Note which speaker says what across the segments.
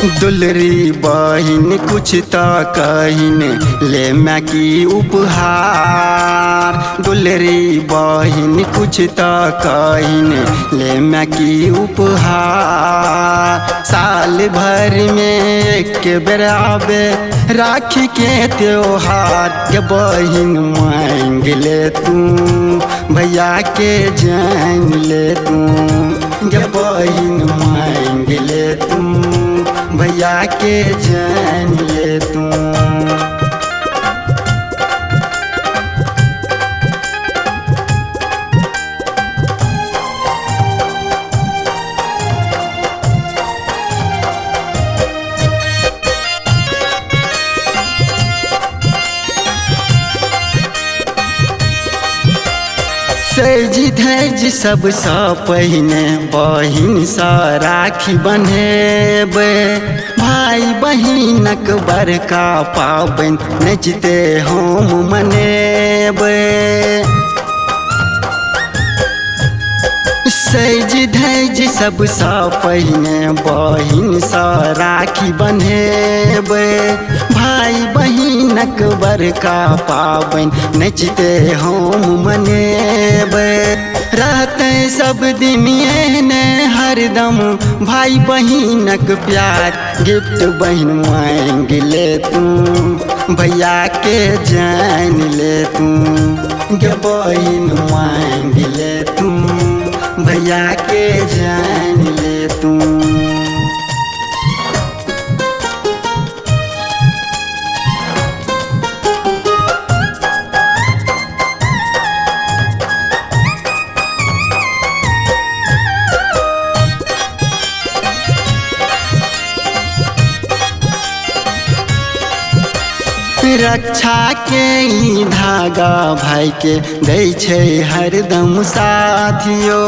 Speaker 1: दुलरी बहिन कुछ तो कहिन ले मैं की उपहार। दुलरी बहिन कुछ तो कहिन ले मैं की उपहार। साल भर में एक बेर आवे राखी के त्योहार के बहिन मांग ले तू भैया के जान ले तू के बहिन मांग ले तू भैया के जान ले तू। सज धज सब सा पहिने बहिन सा राखी बन्हेबे। भाई बहिनक बड़का पाबनि नचते हम मनेबे। सज धज सब सा पहिने बहिन सा राखी बन्हेबे। भाई बहिनक बड़का पाबनि नचते हम मनेबे। रहते सब दिन एहने हरदम भाई बहिनक प्यार। गिफ्ट बहिन मांग ले तू भैया के जान ले तू के बहिन मांग ले तू भैया के जान ले तू। रक्षा के ई धागा भाई के दै छै हरदम साथियो।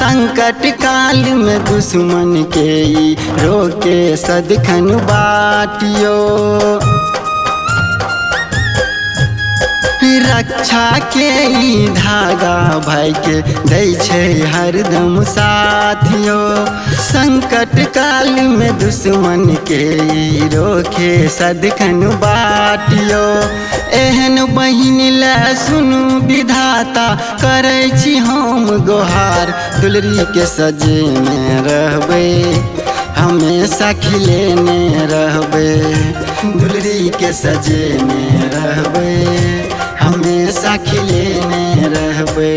Speaker 1: संकट काल में दुश्मन के ई रोके सदखन बाटियो। रक्षा के ई धागा भाई के दै छै हरदम साथियो। संकट काल में दुश्मन के ई रोके सदखन बाटियो। एहन बहिन ला सुनू विधाता करै छी हम गोहार। दुलरी के सजे में रहबे हमेशा खिलेने रहबे। दुलरी के सजे में रहबे हमेशा खिलेने रहबे।